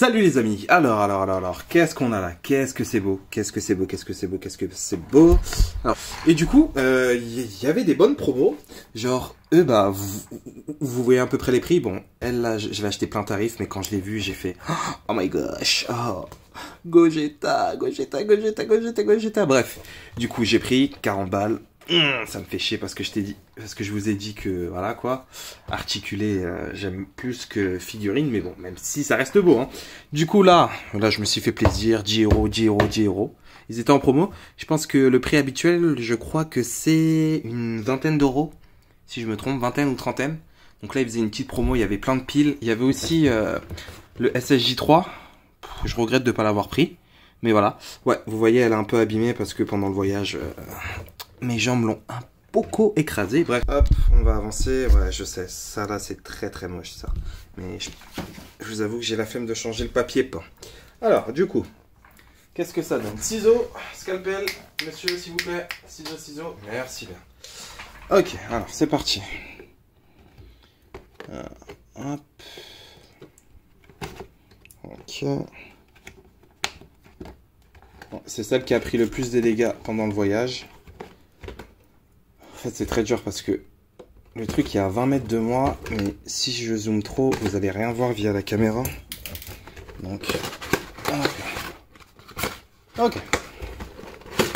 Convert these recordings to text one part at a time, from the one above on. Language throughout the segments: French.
Salut les amis, alors, qu'est-ce qu'on a là? Qu'est-ce que c'est beau, qu'est-ce que c'est beau, qu'est-ce que c'est beau, qu'est-ce que c'est beau. Alors, et du coup, y avait des bonnes promos, genre, bah, vous voyez à peu près les prix. Bon, elle là, je l'ai acheté plein tarif, mais quand je l'ai vu, j'ai fait, oh my gosh, oh, Gogeta, bref. Du coup, j'ai pris 40 balles. Ça me fait chier parce que je vous ai dit que, voilà quoi, articulé, j'aime plus que figurine, mais bon, même si ça reste beau, hein. Du coup, là, je me suis fait plaisir, 10 euros, 10 euros, 10 euros. Ils étaient en promo. Je pense que le prix habituel, je crois que c'est une vingtaine d'euros, si je me trompe, vingtaine ou trentaine. Donc là, ils faisaient une petite promo, il y avait plein de piles. Il y avait aussi le SSJ3. Je regrette de ne pas l'avoir pris. Mais voilà. Ouais, vous voyez, elle est un peu abîmée parce que pendant le voyage, mes jambes l'ont un poco écrasé. Bref, hop, on va avancer. Ouais, je sais, ça là, c'est très très moche ça. Mais je vous avoue que j'ai la flemme de changer le papier peint. Alors, du coup, qu'est-ce que ça donne? Ciseaux, scalpel, monsieur, s'il vous plaît. Ciseaux. Merci bien. Ok, alors, c'est parti. Hop. Ok. Bon, c'est celle qui a pris le plus de dégâts pendant le voyage. En fait, c'est très dur parce que le truc est à 20 mètres de moi, mais si je zoome trop, vous allez rien voir via la caméra. Donc, ok.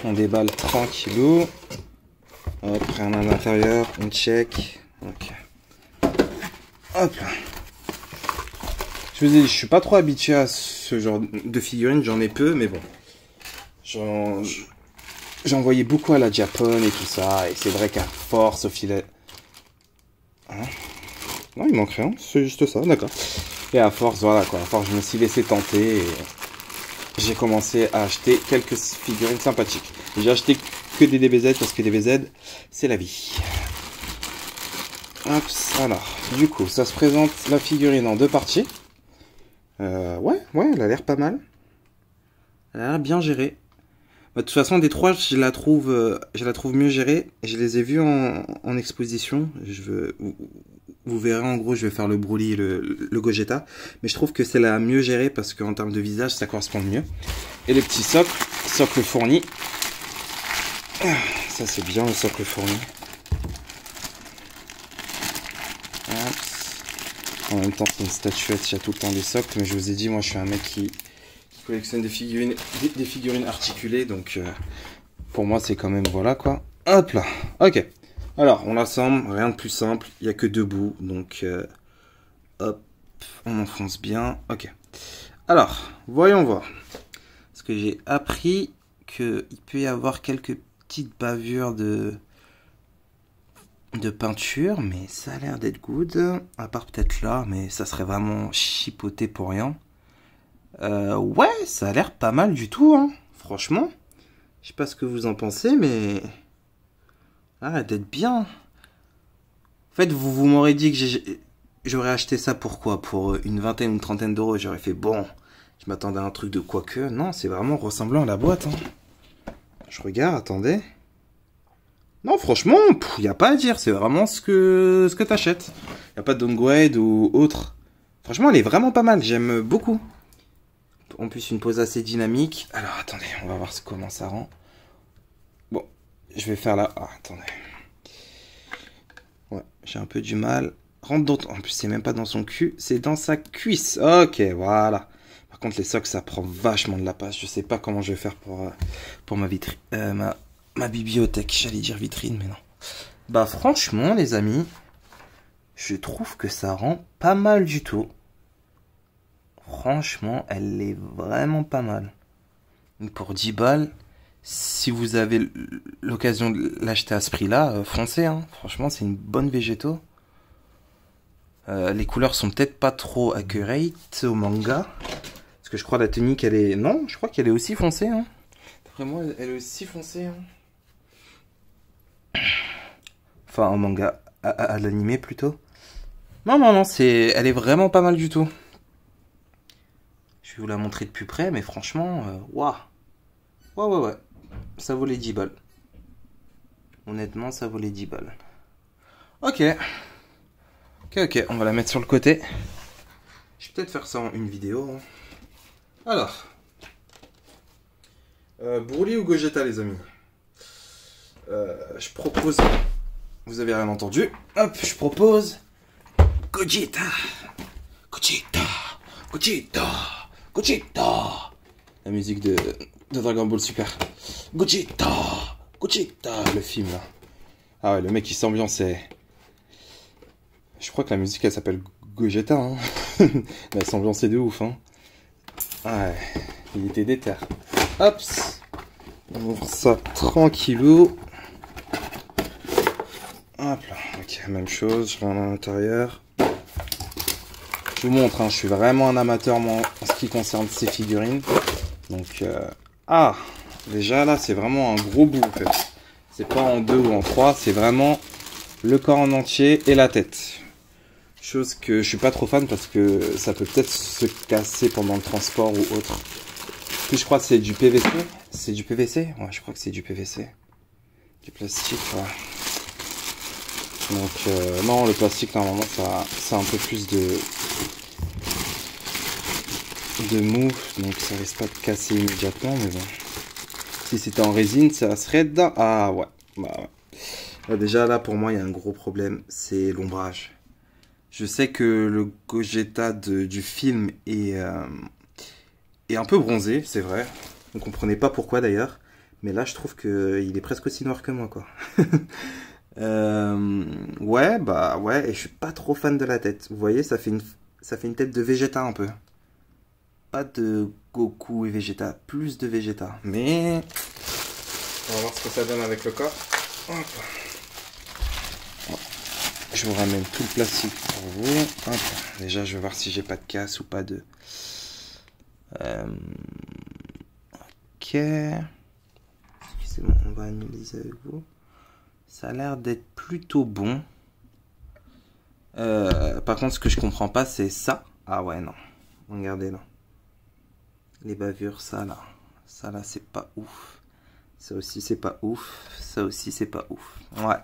On déballe tranquillou. Hop, rien à l'intérieur, on check. Ok. Hop là. Je vous ai dit, je suis pas trop habitué à ce genre de figurines, j'en ai peu, mais bon. J'en voyais beaucoup à la Japon et tout ça, et c'est vrai qu'à force, au filet... Hein? Non, il manque rien, c'est juste ça, d'accord. Et à force, voilà quoi, à force, je me suis laissé tenter, et j'ai commencé à acheter quelques figurines sympathiques. J'ai acheté que des DBZ, parce que DBZ, c'est la vie. Hop, alors, du coup, ça se présente la figurine en deux parties. Ouais, elle a l'air pas mal. Elle a l'air bien gérée. Bah, de toute façon, des trois, je la trouve mieux gérée. Je les ai vus en exposition. Vous verrez, en gros, je vais faire le Broly, le Gogeta. Mais je trouve que c'est la mieux gérée parce qu'en termes de visage, ça correspond le mieux. Et les petits socles fournis. Ça, c'est bien, le socle fourni. En même temps, c'est une statuette, il y a tout le temps des socles. Mais je vous ai dit, moi, je suis un mec qui collectionne des figurines articulées, donc pour moi c'est quand même voilà quoi. Hop là, ok. Alors on l'assemble, rien de plus simple, il n'y a que deux bouts, donc hop, on enfonce bien, ok. Alors, voyons voir. Parce que j'ai appris qu'il peut y avoir quelques petites bavures de peinture, mais ça a l'air d'être good, à part peut-être là, mais ça serait vraiment chipoté pour rien. Ouais, ça a l'air pas mal du tout, hein. Franchement. Je sais pas ce que vous en pensez, mais... Ah, d'être bien. En fait, vous m'aurez dit que j'aurais acheté ça pour quoi? Pour une vingtaine ou une trentaine d'euros. J'aurais fait, bon, je m'attendais à un truc de quoi que. Non, c'est vraiment ressemblant à la boîte, hein. Je regarde, attendez. Non, franchement, y a pas à dire. C'est vraiment ce que t'achètes. Y a pas de downgrade ou autre. Franchement, elle est vraiment pas mal. J'aime beaucoup. En plus, une pose assez dynamique. Alors, attendez, on va voir comment ça rend. Bon, je vais faire là. Ah, attendez. Ouais, j'ai un peu du mal. Rentre dans... En plus, c'est même pas dans son cul, c'est dans sa cuisse. Ok, voilà. Par contre, les socles, ça prend vachement de la place. Je sais pas comment je vais faire pour ma vitrine. Ma bibliothèque. J'allais dire vitrine, mais non. Bah, franchement, les amis, je trouve que ça rend pas mal du tout. Franchement, elle est vraiment pas mal. Pour 10 balles, si vous avez l'occasion de l'acheter à ce prix-là, foncez, hein. Franchement, c'est une bonne végétaux. Les couleurs sont peut-être pas trop accurate au manga. Parce que je crois la tunique, elle est... Non, je crois qu'elle est aussi foncée, hein. D'après moi, elle est aussi foncée, hein. Enfin, en manga, à l'animé plutôt. Non, elle est vraiment pas mal du tout. Je vais vous la montrer de plus près, mais franchement, waouh. Ouais. Ça vaut les 10 balles. Honnêtement, ça vaut les 10 balles. Ok, on va la mettre sur le côté. Je vais peut-être faire ça en une vidéo. Hein. Alors, Broly ou Gogeta, les amis? Je propose... Vous avez rien entendu. Hop, je propose... Gogeta. Gogeta. Gogeta. Gogeta. La musique de Dragon Ball Super. Gogeta. Gogeta. Le film, là. Ah ouais, le mec, il s'ambiance. Je crois que la musique, elle s'appelle Gogeta. Hein. Mais elle s'ambiançait de ouf. Hein. Ouais, il était déter. Hop. On ouvre ça tranquillou. Hop là, ok, même chose, je rentre à l'intérieur. Je vous montre, hein, je suis vraiment un amateur moi, en ce qui concerne ces figurines. Donc, ah, déjà là, c'est vraiment un gros bout en fait. C'est pas en 2 ou en 3, c'est vraiment le corps en entier et la tête. Chose que je suis pas trop fan parce que ça peut peut-être se casser pendant le transport ou autre. Puis je crois que c'est du PVC. C'est du PVC? Ouais, je crois que c'est du PVC. Du plastique, ouais. Donc, non, le plastique, normalement, ça a un peu plus de mou. Donc, ça risque pas de casser immédiatement, mais bon. Si c'était en résine, ça serait dedans. Ah, ouais. Bah, ouais. Là, déjà, là, pour moi, il y a un gros problème. C'est l'ombrage. Je sais que le Gogeta du film est un peu bronzé, c'est vrai. On comprenait pas pourquoi, d'ailleurs. Mais là, je trouve qu'il est presque aussi noir que moi, quoi. Ouais, bah ouais, et je suis pas trop fan de la tête. Vous voyez, ça fait une tête de Vegeta un peu. Pas de Goku et Vegeta, plus de Vegeta. Mais on va voir ce que ça donne avec le corps. Hop. Je vous ramène tout le plastique pour vous. Hop. Déjà, je vais voir si j'ai pas de casse ou pas de. Ok. C'est bon, on va analyser avec vous. Ça a l'air d'être plutôt bon. Par contre, ce que je comprends pas, c'est ça. Ah ouais, non. Regardez là. Les bavures, ça là. Ça là, c'est pas ouf. Ça aussi, c'est pas ouf. Ça aussi, c'est pas ouf. Ouais.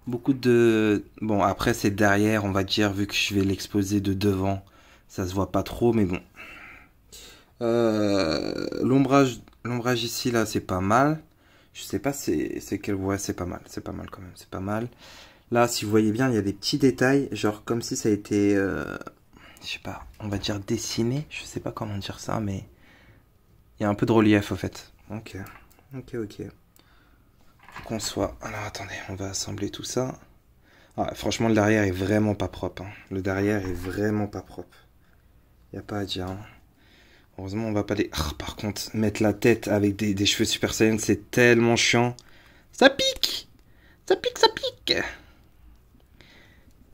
Beaucoup de... Bon, après, c'est derrière, on va dire, vu que je vais l'exposer de devant. Ça se voit pas trop, mais bon. L'ombrage ici, là, c'est pas mal. Je sais pas c'est quel... Ouais, c'est pas mal quand même, c'est pas mal. Là, si vous voyez bien, il y a des petits détails, genre comme si ça a été... je sais pas, on va dire dessiné. Je sais pas comment dire ça, mais... Il y a un peu de relief, au fait. Ok. Qu'on soit... Alors, attendez, on va assembler tout ça. Ah, franchement, le derrière est vraiment pas propre. Hein. Le derrière est vraiment pas propre. Il n'y a pas à dire. Hein. Heureusement, on va pas les... Oh, par contre, mettre la tête avec des cheveux Super Saiyan, c'est tellement chiant. Ça pique. Ça pique.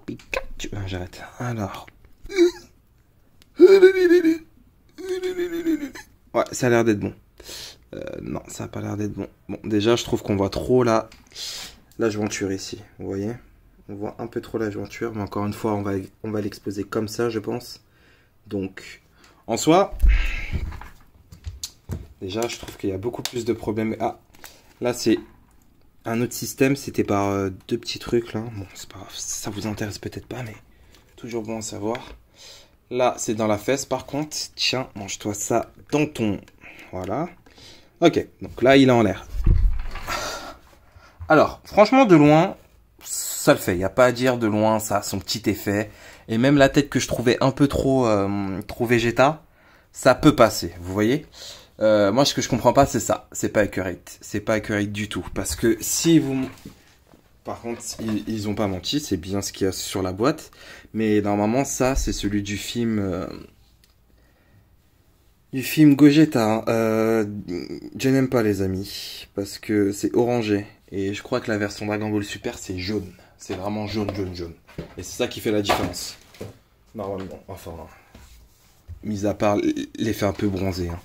Pikachu. J'arrête. Alors. Ouais, ça a l'air d'être bon. Non, ça a pas l'air d'être bon. Bon, déjà, je trouve qu'on voit trop la jointure ici. Vous voyez? On voit un peu trop la jointure. Mais encore une fois, on va l'exposer comme ça, je pense. Donc... En soi, déjà, je trouve qu'il y a beaucoup plus de problèmes. Ah, là, c'est un autre système. C'était par deux petits trucs, là. Bon, c'est pas grave. Ça vous intéresse peut-être pas, mais toujours bon à savoir. Là, c'est dans la fesse, par contre. Tiens, mange-toi ça dans ton... Voilà. Ok, donc là, il est en l'air. Alors, franchement, de loin, ça le fait. Il n'y a pas à dire de loin, ça a son petit effet. Et même la tête que je trouvais un peu trop Vegeta, ça peut passer, vous voyez. Moi, ce que je comprends pas, c'est ça. C'est pas accurate. C'est pas accurate du tout. Parce que si vous... Par contre, ils ont pas menti, c'est bien ce qu'il y a sur la boîte. Mais normalement, ça, c'est celui du film... Gogeta. Je n'aime pas, les amis. Parce que c'est orangé. Et je crois que la version Dragon Ball Super, c'est jaune. C'est vraiment jaune. Et c'est ça qui fait la différence. Normalement, enfin, mis à part l'effet un peu bronzé. Hein.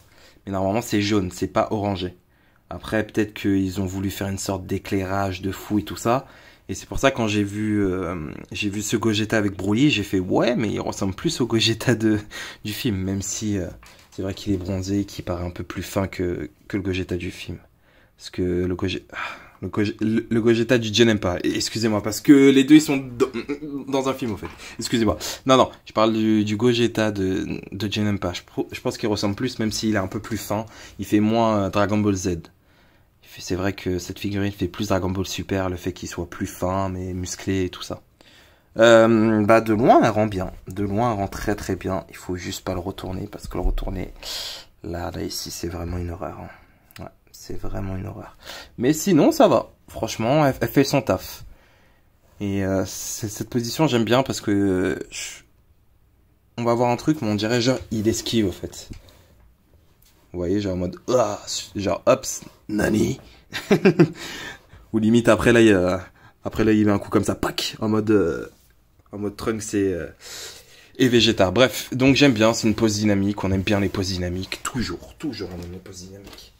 Mais normalement, c'est jaune, c'est pas orangé. Après, peut-être qu'ils ont voulu faire une sorte d'éclairage de fou et tout ça. Et c'est pour ça, quand j'ai vu ce Gogeta avec Broly, j'ai fait ouais, mais il ressemble plus au Gogeta du film. Même si c'est vrai qu'il est bronzé, qu'il paraît un peu plus fin que le Gogeta du film. Parce que le Gogeta... Le Gogeta du Janempa. Excusez-moi, parce que les deux, ils sont dans un film, en fait. Excusez-moi. Non, je parle du Gogeta de Janempa. Je pense qu'il ressemble plus, même s'il est un peu plus fin. Il fait moins Dragon Ball Z. C'est vrai que cette figurine fait plus Dragon Ball Super, le fait qu'il soit plus fin, mais musclé et tout ça. De loin, elle rend bien. De loin, elle rend très très bien. Il faut juste pas le retourner, parce que le retourner, là ici, c'est vraiment une horreur. Hein. Ouais, c'est vraiment une horreur. Mais sinon, ça va. Franchement, elle fait son taf. Et cette position, j'aime bien, parce que on va voir un truc, mais on dirait genre, il esquive, au fait. Vous voyez, genre en mode, genre, hops, nani. Ou limite, après là, il met un coup comme ça, pack, en mode Trunks et Vegeta. Bref, donc j'aime bien, c'est une pose dynamique, on aime bien les poses dynamiques. Toujours on aime les poses dynamiques.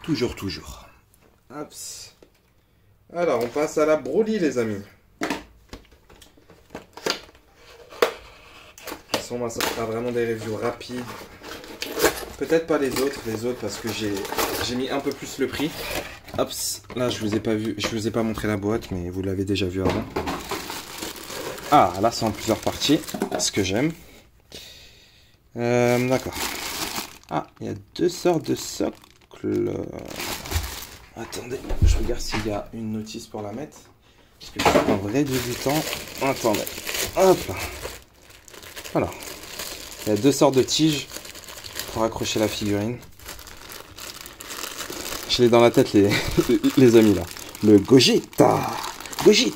Toujours. Hops. Alors, on passe à la Broly, les amis. Ça sera vraiment des reviews rapides. Peut-être pas les autres parce que j'ai mis un peu plus le prix. Hop, là je vous ai pas vu, je vous ai pas montré la boîte, mais vous l'avez déjà vu avant. Ah, là c'est en plusieurs parties, ce que j'aime. D'accord. Ah, il y a deux sortes de socles. Attendez, je regarde s'il y a une notice pour la mettre. Parce que c'est un vrai débutant. Attendez, hop là. Voilà. Il y a deux sortes de tiges pour accrocher la figurine. Je l'ai dans la tête, les amis, là. Le Gogeta. Je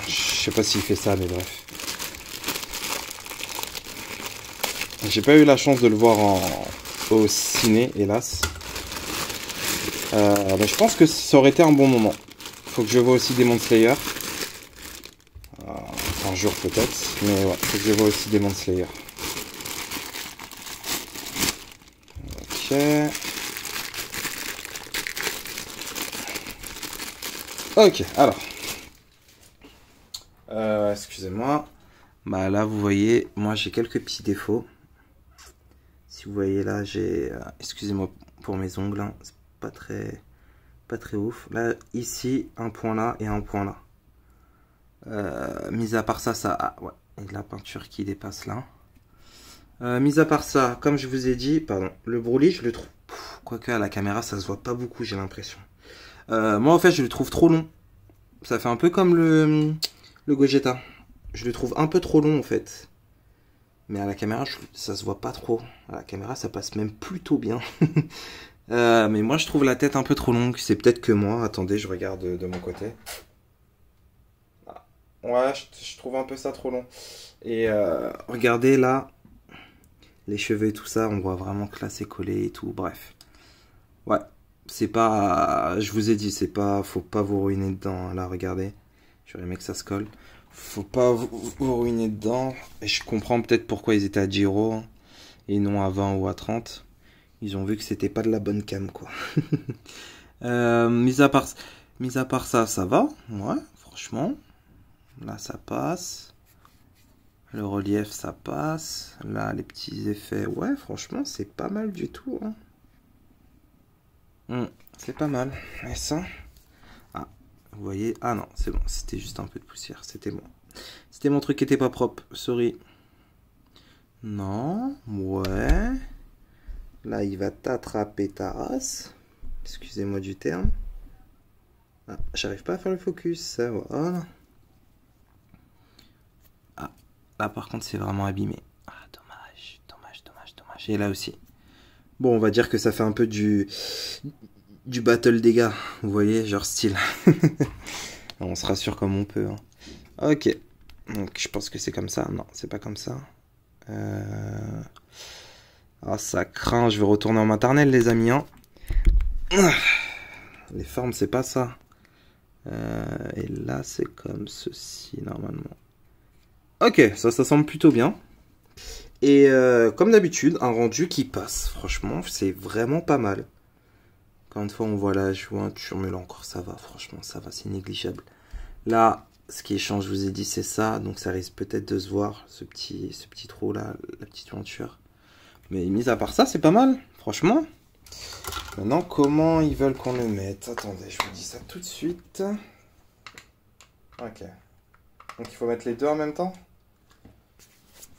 sais pas s'il fait ça, mais bref. J'ai pas eu la chance de le voir au ciné, hélas. Mais je pense que ça aurait été un bon moment. Faut que je vois aussi Demon Slayer. Un jour peut-être, mais ouais, faut que je vois aussi Demon Slayer. Ok, alors. Excusez-moi. Bah là, vous voyez, moi j'ai quelques petits défauts. Si vous voyez là, j'ai... excusez-moi pour mes ongles, hein, c'est pas très ouf. Là, ici, un point là et un point là. Mis à part ça, ouais, il y a de la peinture qui dépasse là. Mis à part ça, comme je vous ai dit, pardon, le Broly, je le trouve... Quoique à la caméra, ça se voit pas beaucoup, j'ai l'impression. Moi, en fait, je le trouve trop long. Ça fait un peu comme le Gogeta. Je le trouve un peu trop long, en fait. Mais à la caméra, ça se voit pas trop. À la caméra, ça passe même plutôt bien. Mais moi, je trouve la tête un peu trop longue. C'est peut-être que moi. Attendez, je regarde de mon côté. Ouais, je trouve un peu ça trop long. Et regardez là. Les cheveux et tout ça, on voit vraiment que là c'est collé et tout, bref. Ouais, c'est pas... Je vous ai dit, c'est pas... Faut pas vous ruiner dedans, là, regardez. J'aurais aimé que ça se colle. Faut pas vous ruiner dedans. Et je comprends peut-être pourquoi ils étaient à 10 € hein, et non à 20 ou à 30. Ils ont vu que c'était pas de la bonne cam, quoi. Mis à part ça, ça va. Ouais, franchement. Là, ça passe. Le relief, ça passe. Là, les petits effets. Ouais, franchement, c'est pas mal du tout. Hein. C'est pas mal. Et ça? Ah, vous voyez? Ah non, c'est bon. C'était juste un peu de poussière. C'était bon. C'était mon truc qui était pas propre. Sorry. Non. Ouais. Là, il va t'attraper ta race. Excusez-moi du terme. Ah, j'arrive pas à faire le focus. Voilà. Là, par contre, c'est vraiment abîmé. Ah, dommage. Et là aussi. Bon, on va dire que ça fait un peu du battle dégâts. Vous voyez, genre style. On se rassure comme on peut. Hein. Ok. Donc, je pense que c'est comme ça. Non, c'est pas comme ça. Ah, ça craint. Je vais retourner en maternelle, les amis. Hein. Les formes, c'est pas ça. Et là, c'est comme ceci, normalement. Ok, ça semble plutôt bien. Et comme d'habitude, un rendu qui passe. Franchement, c'est vraiment pas mal. Encore une fois, on voit la jointure, mais là encore, ça va. Franchement, ça va, c'est négligeable. Là, ce qui change, je vous ai dit, c'est ça. Donc, ça risque peut-être de se voir, ce petit trou là, la petite jointure. Mais mis à part ça, c'est pas mal. Franchement, Maintenant, comment ils veulent qu'on le mette? Attendez, je vous dis ça tout de suite. Ok. Donc il faut mettre les deux en même temps?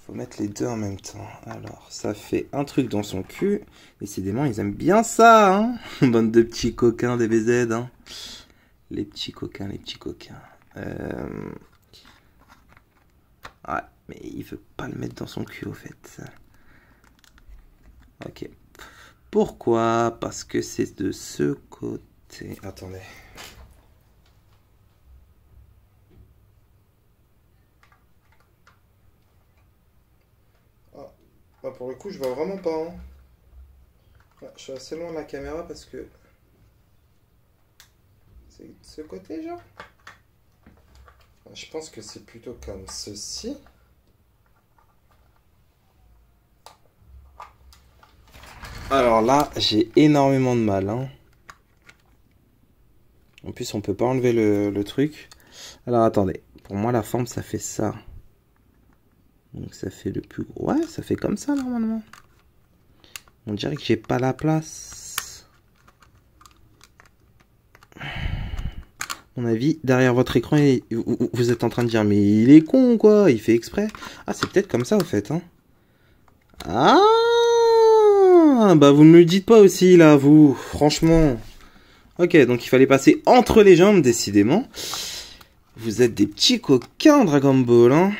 Faut mettre les deux en même temps. Alors, ça fait un truc dans son cul. Décidément, ils aiment bien ça, hein. Bande de petits coquins des BZ, hein. Les petits coquins, les petits coquins. Ouais, mais il veut pas le mettre dans son cul, au fait. Ok. Pourquoi? Parce que c'est de ce côté. Attendez. Ah, pour le coup, je vois vraiment pas. Hein. Ouais, je suis assez loin de la caméra parce que... C'est de ce côté, genre? Je pense que c'est plutôt comme ceci. Alors là, j'ai énormément de mal. Hein. En plus, on peut pas enlever le truc. Alors attendez, pour moi la forme ça fait ça. Donc ça fait le plus gros. Ouais, ça fait comme ça normalement. On dirait que j'ai pas la place. À mon avis, derrière votre écran, vous êtes en train de dire mais il est con quoi, il fait exprès. Ah, c'est peut-être comme ça au fait. Hein. Ah, bah vous ne me le dites pas aussi là, vous. Franchement. Ok, donc il fallait passer entre les jambes, décidément. Vous êtes des petits coquins, Dragon Ball, hein.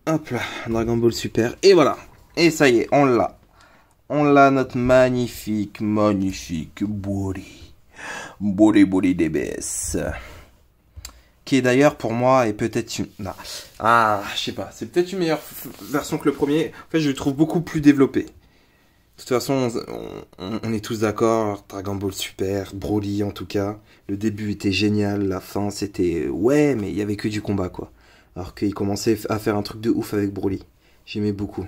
Hop là, Dragon Ball Super. Et voilà. Et ça y est, on l'a. On l'a, notre magnifique, magnifique Broly. Broly DBS. Qui est d'ailleurs, pour moi, est peut-être une... Non. Ah, je sais pas. C'est peut-être une meilleure version que le premier. En fait, je le trouve beaucoup plus développé. De toute façon, on est tous d'accord. Dragon Ball Super, Broly en tout cas. Le début était génial, la fin c'était... Ouais, mais il y avait que du combat, quoi. Alors qu'il commençait à faire un truc de ouf avec Broly. J'aimais beaucoup.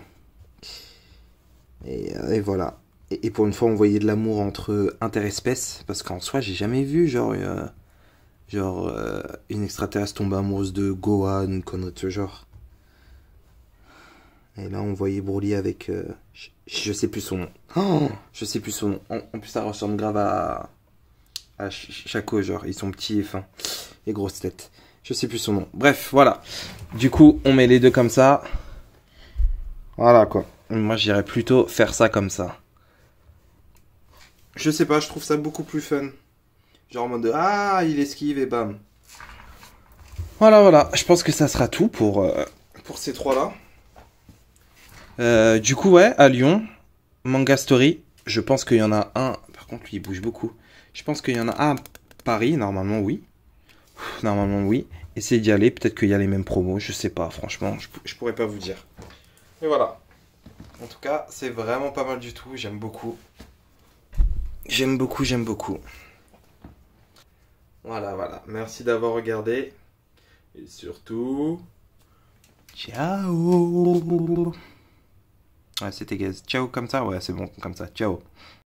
Et voilà. Et pour une fois, on voyait de l'amour entre interespèces. Parce qu'en soi, j'ai jamais vu, genre une extraterrestre tombe amoureuse de Gohan, une connerie de ce genre. Et là, on voyait Broly avec... je sais plus son nom. Oh, je sais plus son nom. En plus, ça ressemble grave à Chaco, genre. Ils sont petits et fins. Et grosses têtes. Je sais plus son nom. Bref, voilà. Du coup, on met les deux comme ça. Voilà, quoi. Moi, j'irais plutôt faire ça comme ça. Je sais pas, je trouve ça beaucoup plus fun. Genre en mode de... Ah, il esquive et bam. Voilà, voilà. Je pense que ça sera tout pour ces trois-là. Du coup, ouais, à Lyon, Manga Story, je pense qu'il y en a un. Par contre, lui, il bouge beaucoup. Je pense qu'il y en a un à Paris, normalement, oui. Normalement, oui. Essayez d'y aller, peut-être qu'il y a les mêmes promos, je sais pas, franchement, je pourrais pas vous dire. Mais voilà. En tout cas, c'est vraiment pas mal du tout, j'aime beaucoup. J'aime beaucoup, j'aime beaucoup. Voilà, voilà. Merci d'avoir regardé. Et surtout... Ciao. Ouais, c'était gaze. Ciao comme ça? Ouais, c'est bon, comme ça. Ciao.